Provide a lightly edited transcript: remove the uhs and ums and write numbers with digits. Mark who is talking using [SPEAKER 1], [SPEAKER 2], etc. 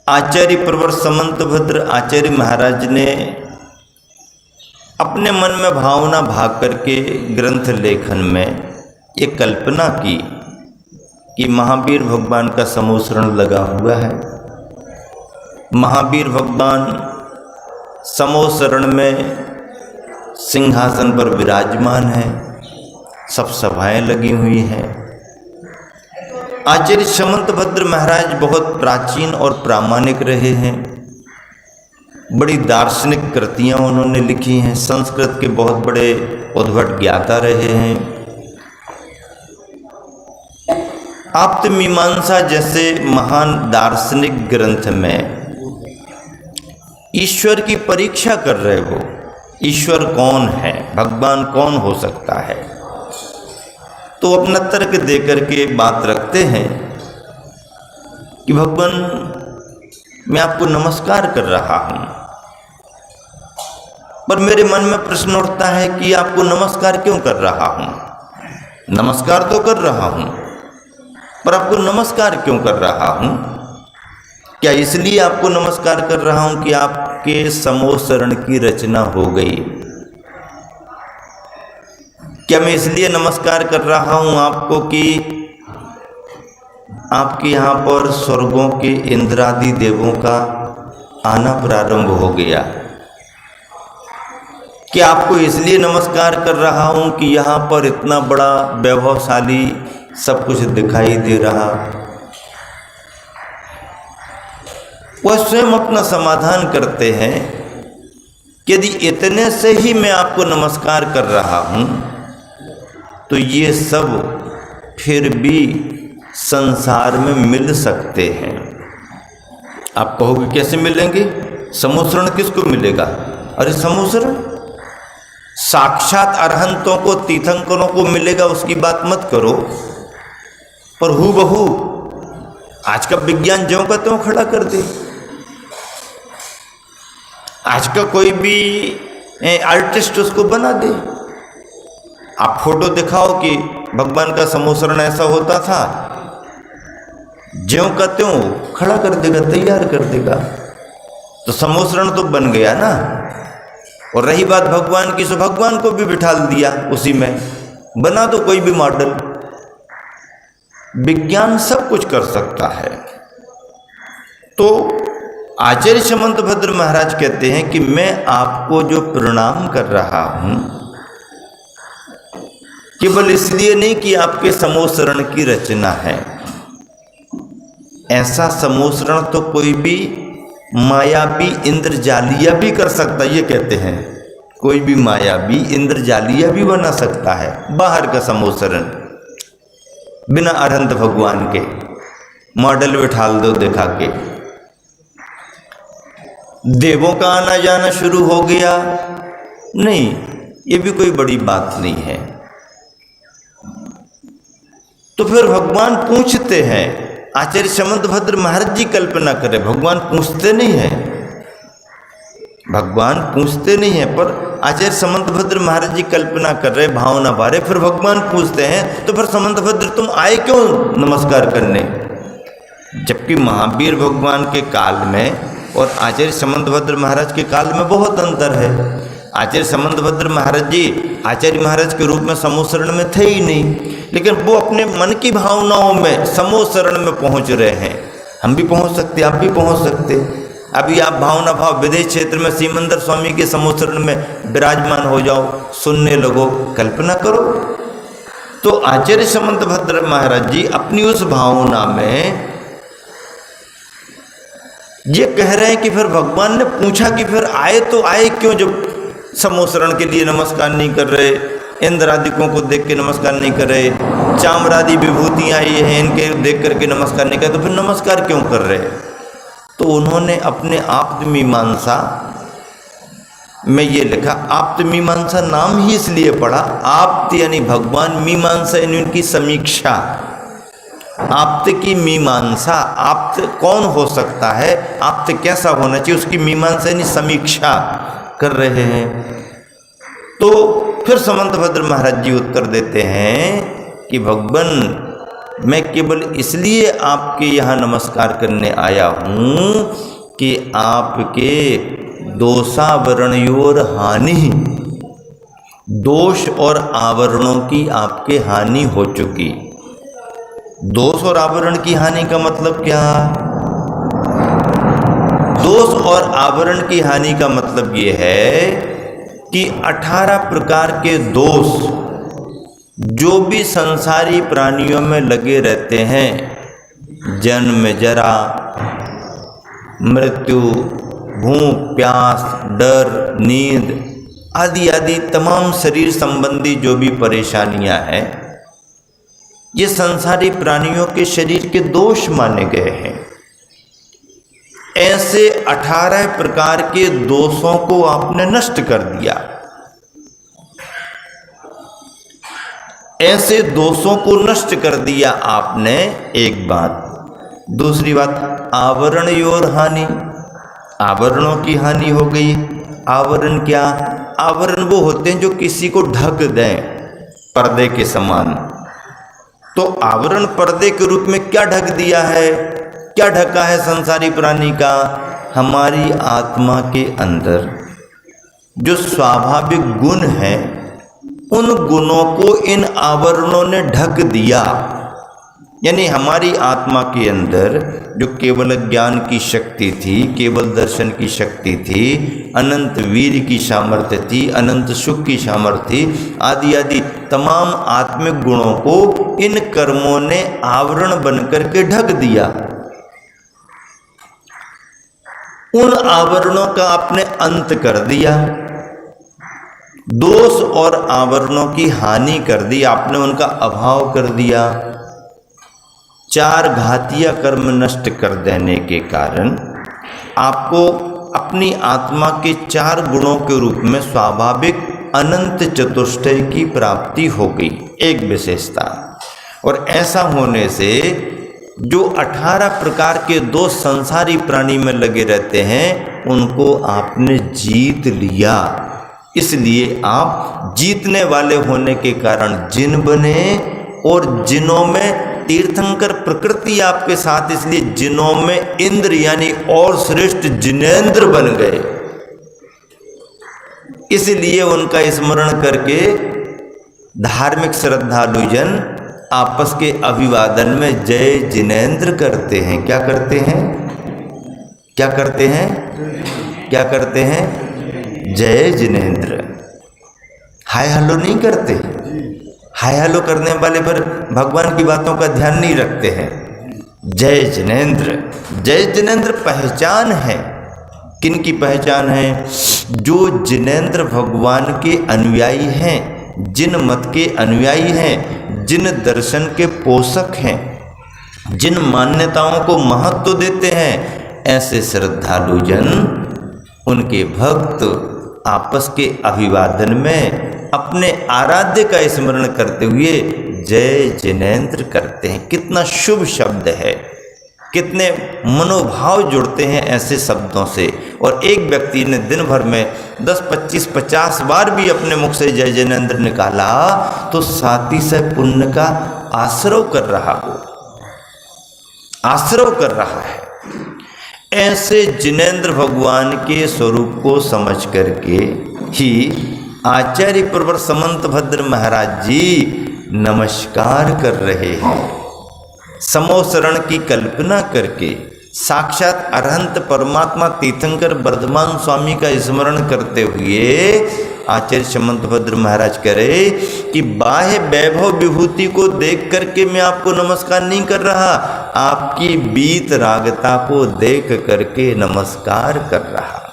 [SPEAKER 1] आचार्य प्रवर समंतभद्र आचार्य महाराज ने अपने मन में भावना भाग करके ग्रंथ लेखन में ये कल्पना की कि महावीर भगवान का समोसरण लगा हुआ है। महावीर भगवान समोसरण में सिंहासन पर विराजमान है, सब सभाएं लगी हुई हैं। आचार्य समंतभद्र महाराज बहुत प्राचीन और प्रामाणिक रहे हैं। बड़ी दार्शनिक कृतियां उन्होंने लिखी हैं। संस्कृत के बहुत बड़े उद्भट ज्ञाता रहे हैं। आप्तमीमांसा जैसे महान दार्शनिक ग्रंथ में ईश्वर की परीक्षा कर रहे हो। ईश्वर कौन है, भगवान कौन हो सकता है, तो अपना तर्क देकर के बात रखते हैं कि भगवान मैं आपको नमस्कार कर रहा हूं, पर मेरे मन में प्रश्न उठता है कि आपको नमस्कार क्यों कर रहा हूं। नमस्कार तो कर रहा हूं, पर आपको नमस्कार क्यों कर रहा हूं। क्या इसलिए आपको नमस्कार कर रहा हूं कि आपके समोसरण की रचना हो गई। क्या मैं इसलिए नमस्कार कर रहा हूं आपको कि आपके यहाँ पर स्वर्गों के इंद्रादि देवों का आना प्रारंभ हो गया। क्या आपको इसलिए नमस्कार कर रहा हूं कि यहाँ पर इतना बड़ा वैभवशाली सब कुछ दिखाई दे रहा। वह स्वयं अपना समाधान करते हैं कि यदि इतने से ही मैं आपको नमस्कार कर रहा हूं तो ये सब फिर भी संसार में मिल सकते हैं। आप कहोगे कैसे मिलेंगे, समोसरण किसको मिलेगा। अरे समोसरण साक्षात अरहंतों को, तीर्थंकरों को मिलेगा, उसकी बात मत करो, पर हूबहू आज का विज्ञान ज्यों का त्यों खड़ा कर दे। आज का कोई भी आर्टिस्ट उसको बना दे। आप फोटो दिखाओ कि भगवान का समोसरण ऐसा होता था, ज्यों का त्यों खड़ा कर देगा, तैयार कर देगा। तो समोसरण तो बन गया ना। और रही बात भगवान की, तो भगवान को भी बिठा दिया उसी में, बना दो कोई भी मॉडल। विज्ञान सब कुछ कर सकता है। तो आचार्य समंतभद्र महाराज कहते हैं कि मैं आपको जो प्रणाम कर रहा हूं केवल इसलिए नहीं कि आपके समोसरण की रचना है। ऐसा समोसरण तो कोई भी मायावी इंद्रजालिया भी कर सकता है। ये कहते हैं कोई भी मायावी इंद्रजालिया भी बना सकता है बाहर का समोसरण, बिना अरहंत भगवान के। मॉडल बिठा दो दिखा के। देवों का आना जाना शुरू हो गया, नहीं, ये भी कोई बड़ी बात नहीं है। तो फिर भगवान पूछते हैं, आचार्य समंतभद्र महाराज जी कल्पना करें, भगवान पूछते नहीं है, भगवान पूछते नहीं है, पर आचार्य समंतभद्र महाराज जी कल्पना कर रहे, भावना बारे, फिर भगवान पूछते हैं तो फिर समंतभद्र तुम आए क्यों नमस्कार करने। जबकि महावीर भगवान के काल में और आचार्य समंतभद्र महाराज के काल में बहुत अंतर है। आचार्य समंतभद्र महाराज जी आचार्य महाराज के रूप में समोसरण में थे ही नहीं, लेकिन वो अपने मन की भावनाओं में समोसरण में पहुंच रहे हैं। हम भी पहुंच सकते, आप भी पहुंच सकते। अभी आप भावना भाव विदेश क्षेत्र में सीमंदर स्वामी के समोसरण में विराजमान हो जाओ, सुनने लगो, कल्पना करो। तो आचार्य समंतभद्र महाराज जी अपनी उस भावना में ये कह रहे हैं कि फिर भगवान ने पूछा कि फिर आए तो आए क्यों, जब समोसरण के लिए नमस्कार नहीं कर रहे, इंद्रादिकों को देख के नमस्कार नहीं कर रहे, चामरादि विभूतियाँ आई हैं इनके देख करके नमस्कार नहीं कर, तो फिर नमस्कार क्यों कर रहे। तो उन्होंने अपने आप्तमीमांसा में ये लिखा। आप्तमीमांसा नाम ही इसलिए पड़ा, आप्त यानी भगवान, मीमांसा यानी उनकी समीक्षा। आप्त की मीमांसा, आप्त कौन हो सकता है, आप्त कैसा होना चाहिए, उसकी मीमांसा यानी समीक्षा कर रहे हैं। तो फिर समंतभद्र महाराज जी उत्तर देते हैं कि भगवान मैं केवल इसलिए आपके यहाँ नमस्कार करने आया हूँ कि आपके दोषावरणयोर हानि, दोष और आवरणों की आपके हानि हो चुकी। दोष और आवरण की हानि का मतलब क्या? दोष और आवरण की हानि का मतलब ये है कि 18 प्रकार के दोष जो भी संसारी प्राणियों में लगे रहते हैं, जन्म, जरा, मृत्यु, भूख, प्यास, डर, नींद आदि आदि तमाम शरीर संबंधी जो भी परेशानियां हैं, ये संसारी प्राणियों के शरीर के दोष माने गए हैं। ऐसे 18 प्रकार के दोषों को आपने नष्ट कर दिया। ऐसे दोषों को नष्ट कर दिया आपने, एक बात। दूसरी बात, आवरणयोर हानि, आवरणों की हानि हो गई। आवरण क्या? आवरण वो होते हैं जो किसी को ढक दें, पर्दे के समान। तो आवरण पर्दे के रूप में क्या ढक दिया है? क्या ढका है संसारी प्राणी का? हमारी आत्मा के अंदर जो स्वाभाविक गुण हैं, उन गुणों को इन आवरणों ने ढक दिया। यानी हमारी आत्मा के अंदर जो केवल ज्ञान की शक्ति थी, केवल दर्शन की शक्ति थी, अनंत वीर की सामर्थ्य थी, अनंत सुख की सामर्थ्य थी, आदि आदि तमाम आत्मिक गुणों को इन कर्मों ने आवरण बनकर के ढक दिया। उन आवरणों का आपने अंत कर दिया। दोष और आवरणों की हानि कर दी आपने, उनका अभाव कर दिया। 4 घातीय कर्म नष्ट कर देने के कारण आपको अपनी आत्मा के 4 गुणों के रूप में स्वाभाविक अनंत चतुष्टय की प्राप्ति हो गई, एक विशेषता। और ऐसा होने से जो 18 प्रकार के दोष संसारी प्राणी में लगे रहते हैं, उनको आपने जीत लिया। इसलिए आप जीतने वाले होने के कारण जिन बने, और जिनों में तीर्थंकर प्रकृति आपके साथ, इसलिए जिनों में इंद्र यानी और श्रेष्ठ जिनेंद्र बन गए। इसलिए उनका स्मरण करके धार्मिक श्रद्धालुजन आपस के अभिवादन में जय जिनेंद्र करते हैं। क्या करते हैं? क्या करते हैं? क्या करते हैं? जय जिनेंद्र। हाय हलो नहीं करते। हाय हलो करने वाले पर भगवान की बातों का ध्यान नहीं रखते हैं। जय जिनेंद्र, जय जिनेंद्र पहचान है। किन की पहचान है? जो जिनेंद्र भगवान के अनुयायी हैं, जिन मत के अनुयायी हैं, जिन दर्शन के पोषक हैं, जिन मान्यताओं को महत्व देते हैं, ऐसे श्रद्धालुजन, उनके भक्त आपस के अभिवादन में अपने आराध्य का स्मरण करते हुए जय जिनेंद्र करते हैं। कितना शुभ शब्द है, कितने मनोभाव जुड़ते हैं ऐसे शब्दों से। और एक व्यक्ति ने दिन भर में 10, 25, 50 बार भी अपने मुख से जय जिनेंद्र निकाला तो साथी से पुण्य का आश्रव कर रहा हो, आश्रव कर रहा है। ऐसे जिनेंद्र भगवान के स्वरूप को समझ करके ही आचार्य प्रवर समंतभद्र महाराज जी नमस्कार कर रहे हैं। समोसरण की कल्पना करके साक्षात अरहंत परमात्मा तीर्थंकर वर्धमान स्वामी का स्मरण करते हुए आचार्य समंतभद्र महाराज करे कि बाह्य वैभव विभूति को देख करके मैं आपको नमस्कार नहीं कर रहा, आपकी बीत रागता को देख करके नमस्कार कर रहा।